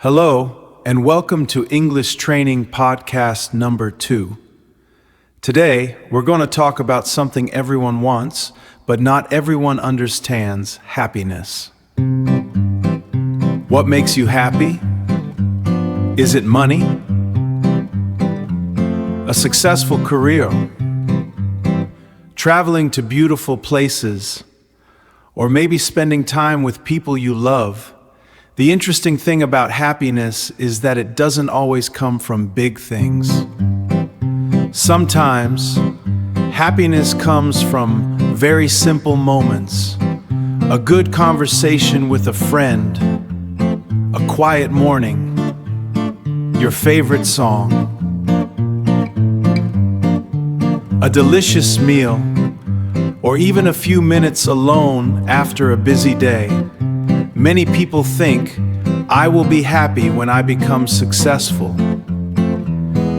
Hello, and welcome to English Training Podcast number 2. Today, we're going to talk about something everyone wants, but not everyone understands: happiness. What makes you happy? Is it money? A successful career? Traveling to beautiful places? Or maybe spending time with people you love? The interesting thing about happiness is that it doesn't always come from big things. Sometimes, happiness comes from very simple moments. A good conversation with a friend, a quiet morning, your favorite song, a delicious meal, or even a few minutes alone after a busy day. Many people think, I will be happy when I become successful.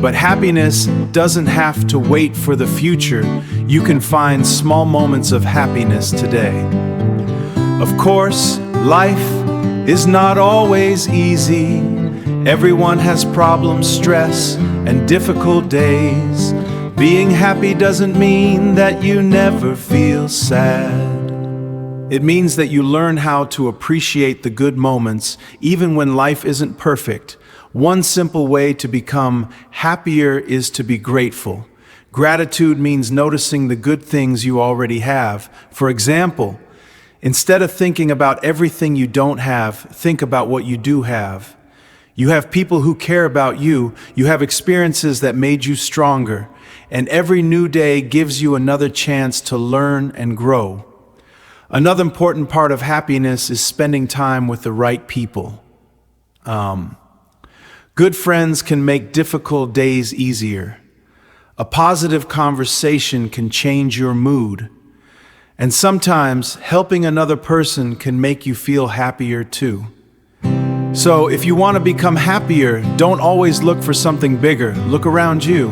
But happiness doesn't have to wait for the future. You can find small moments of happiness today. Of course, life is not always easy. Everyone has problems, stress, and difficult days. Being happy doesn't mean that you never feel sad. It means that you learn how to appreciate the good moments, even when life isn't perfect. One simple way to become happier is to be grateful. Gratitude means noticing the good things you already have. For example, instead of thinking about everything you don't have, think about what you do have. You have people who care about you. You have experiences that made you stronger. And every new day gives you another chance to learn and grow. Another important part of happiness is spending time with the right people. Good friends can make difficult days easier. A positive conversation can change your mood. And sometimes helping another person can make you feel happier too. So if you want to become happier, don't always look for something bigger. Look around you.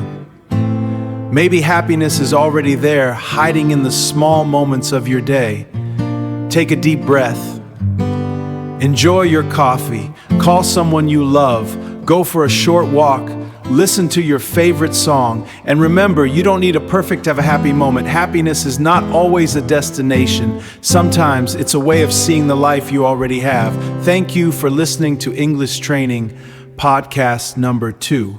Maybe happiness is already there, hiding in the small moments of your day. Take a deep breath. Enjoy your coffee. Call someone you love. Go for a short walk. Listen to your favorite song. And remember, you don't need a perfect to have a happy moment. Happiness is not always a destination. Sometimes it's a way of seeing the life you already have. Thank you for listening to English Training Podcast number 2.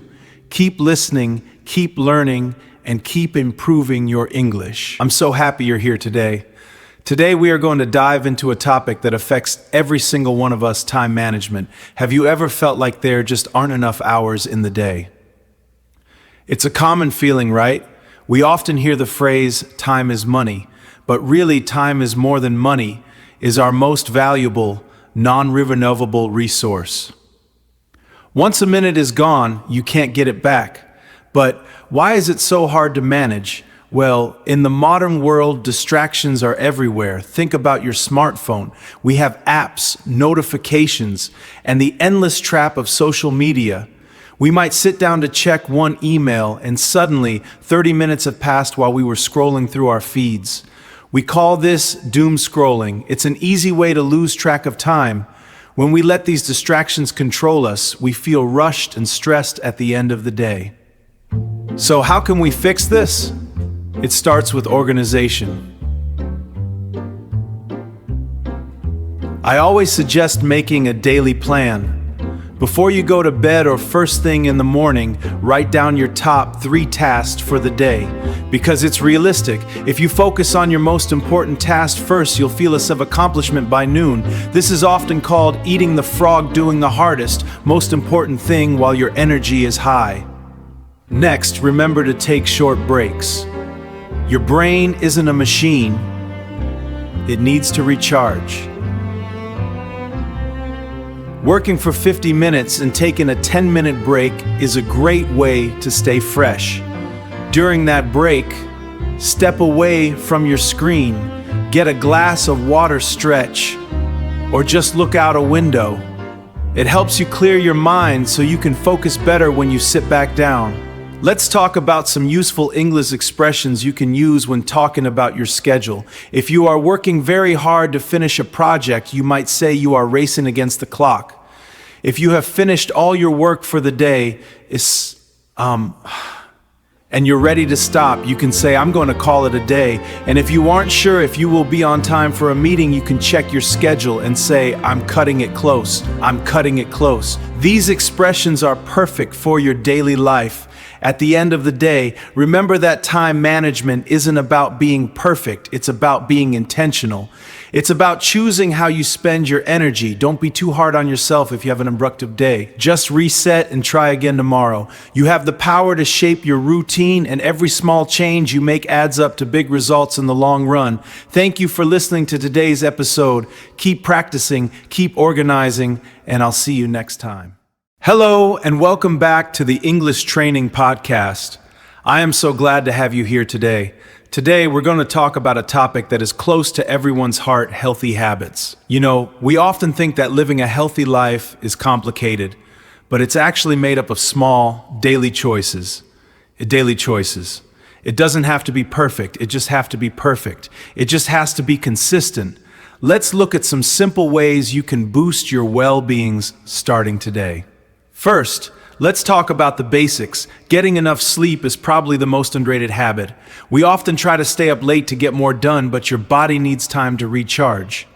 Keep listening, keep learning, and keep improving your English. I'm so happy you're here today. Today we are going to dive into a topic that affects every single one of us: time management. Have you ever felt like there just aren't enough hours in the day? It's a common feeling, right? We often hear the phrase, time is money, but really time is more than money, is our most valuable, non-renewable resource. Once a minute is gone, you can't get it back. But why is it so hard to manage? Well, in the modern world, distractions are everywhere. Think about your smartphone. We have apps, notifications, and the endless trap of social media. We might sit down to check one email, and suddenly 30 minutes have passed while we were scrolling through our feeds. We call this doom scrolling. It's an easy way to lose track of time. When we let these distractions control us, we feel rushed and stressed at the end of the day. So how can we fix this? It starts with organization. I always suggest making a daily plan. Before you go to bed or first thing in the morning, write down your top 3 tasks for the day, because it's realistic. If you focus on your most important task first, you'll feel a sense of accomplishment by noon. This is often called eating the frog, doing the hardest, most important thing while your energy is high. Next, remember to take short breaks. Your brain isn't a machine. It needs to recharge. Working for 50 minutes and taking a 10-minute break is a great way to stay fresh. During that break, step away from your screen, get a glass of water, stretch, or just look out a window. It helps you clear your mind so you can focus better when you sit back down. Let's talk about some useful English expressions you can use when talking about your schedule. If you are working very hard to finish a project, you might say you are racing against the clock. If you have finished all your work for the day, and you're ready to stop, you can say, I'm going to call it a day. And if you aren't sure if you will be on time for a meeting, you can check your schedule and say, I'm cutting it close. I'm cutting it close. These expressions are perfect for your daily life. At the end of the day, remember that time management isn't about being perfect. It's about being intentional. It's about choosing how you spend your energy. Don't be too hard on yourself if you have an unproductive day. Just reset and try again tomorrow. You have the power to shape your routine, and every small change you make adds up to big results in the long run. Thank you for listening to today's episode. Keep practicing, keep organizing, and I'll see you next time. Hello, and welcome back to the English Training Podcast. I am so glad to have you here today. Today, we're going to talk about a topic that is close to everyone's heart: healthy habits. You know, we often think that living a healthy life is complicated, but it's actually made up of small, daily choices. It doesn't have to be perfect. It just has to be perfect. It just has to be consistent. Let's look at some simple ways you can boost your well-beings starting today. First, let's talk about the basics. Getting enough sleep is probably the most underrated habit. We often try to stay up late to get more done, but your body needs time to recharge.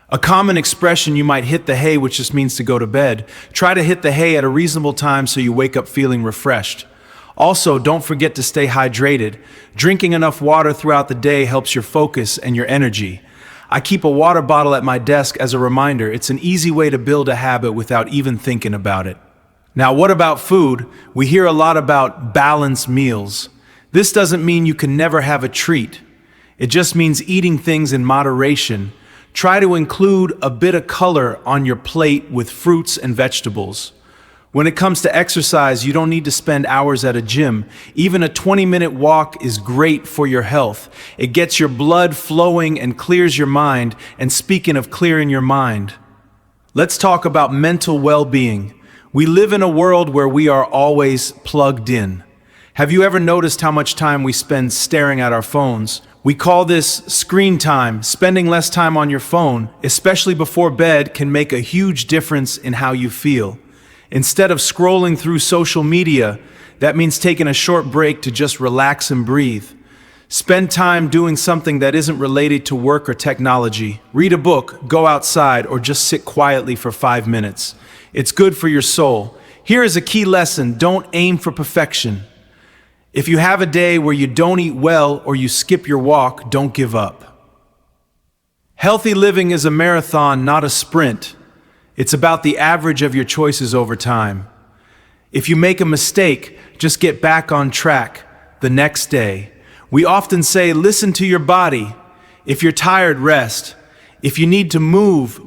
A common expression, you might hit the hay, which just means to go to bed. Try to hit the hay at a reasonable time so you wake up feeling refreshed. Also, don't forget to stay hydrated. Drinking enough water throughout the day helps your focus and your energy. I keep a water bottle at my desk as a reminder. It's an easy way to build a habit without even thinking about it. Now, what about food? We hear a lot about balanced meals. This doesn't mean you can never have a treat. It just means eating things in moderation. Try to include a bit of color on your plate with fruits and vegetables. When it comes to exercise, you don't need to spend hours at a gym. Even a 20-minute walk is great for your health. It gets your blood flowing and clears your mind. And speaking of clearing your mind, let's talk about mental well-being. We live in a world where we are always plugged in. Have you ever noticed how much time we spend staring at our phones? We call this screen time. Spending less time on your phone, especially before bed, can make a huge difference in how you feel. Instead of scrolling through social media, that means taking a short break to just relax and breathe. Spend time doing something that isn't related to work or technology. Read a book, go outside, or just sit quietly for 5 minutes. It's good for your soul. Here is a key lesson: don't aim for perfection. If you have a day where you don't eat well or you skip your walk, don't give up. Healthy living is a marathon, not a sprint. It's about the average of your choices over time. If you make a mistake, just get back on track the next day. We often say, listen to your body. If you're tired, rest. If you need to move.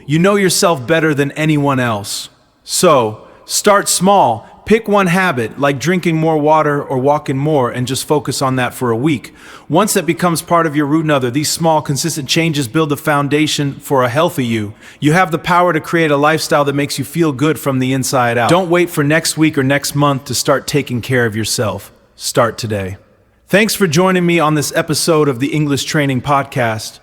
You know yourself better than anyone else. So, start small. Pick one habit, like drinking more water or walking more, and just focus on that for a week. Once that becomes part of your routine, these small, consistent changes build the foundation for a healthy you. You have the power to create a lifestyle that makes you feel good from the inside out. Don't wait for next week or next month to start taking care of yourself. Start today. Thanks for joining me on this episode of the English Training Podcast.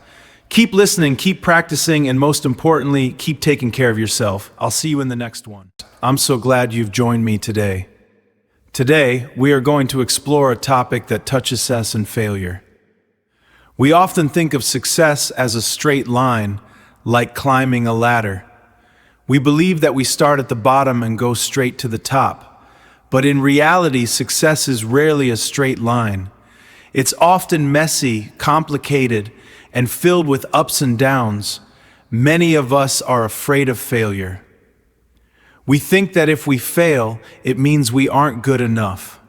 Keep listening, keep practicing, and most importantly, keep taking care of yourself. I'll see you in the next one. I'm so glad you've joined me today. Today, we are going to explore a topic that touches success and failure. We often think of success as a straight line, like climbing a ladder. We believe that we start at the bottom and go straight to the top. But in reality, success is rarely a straight line. It's often messy, complicated, and filled with ups and downs. Many of us are afraid of failure. We think that if we fail, it means we aren't good enough.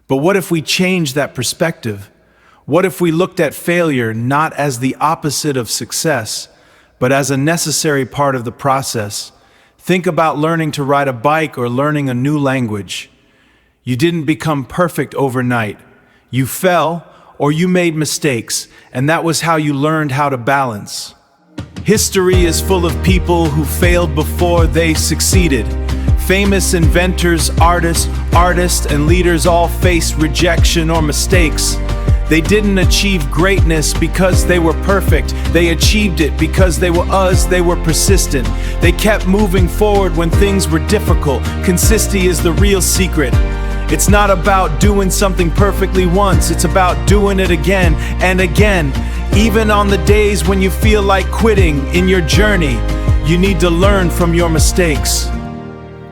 But what if we change that perspective? What if we looked at failure not as the opposite of success, but as a necessary part of the process? Think about learning to ride a bike or learning a new language. You didn't become perfect overnight. You fell, or you made mistakes, and that was how you learned how to balance. History is full of people who failed before they succeeded. Famous inventors, artists, and leaders all faced rejection or mistakes. They didn't achieve greatness because they were perfect. They achieved it because they were persistent. They kept moving forward when things were difficult. Consistency is the real secret. It's not about doing something perfectly once, it's about doing it again and again. Even on the days when you feel like quitting in your journey, you need to learn from your mistakes.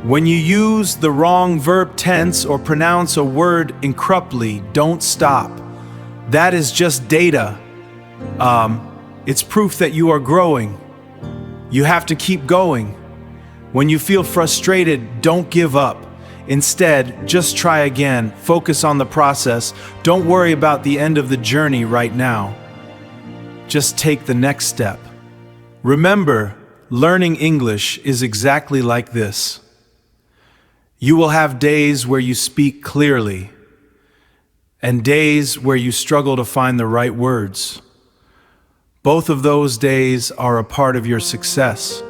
When you use the wrong verb tense or pronounce a word incorrectly, don't stop. That is just data. It's proof that you are growing. You have to keep going. When you feel frustrated, don't give up. Instead, just try again. Focus on the process. Don't worry about the end of the journey right now. Just take the next step. Remember, learning English is exactly like this. You will have days where you speak clearly, and days where you struggle to find the right words. Both of those days are a part of your success.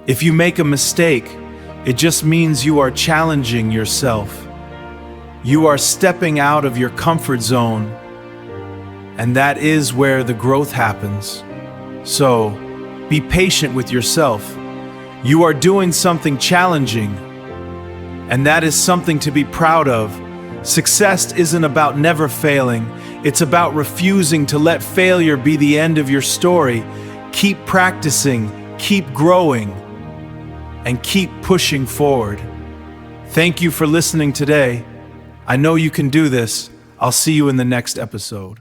If you make a mistake, it just means you are challenging yourself. You are stepping out of your comfort zone, and that is where the growth happens. So, be patient with yourself. You are doing something challenging, and that is something to be proud of. Success isn't about never failing. It's about refusing to let failure be the end of your story. Keep practicing, keep growing, and keep pushing forward. Thank you for listening today. I know you can do this. I'll see you in the next episode.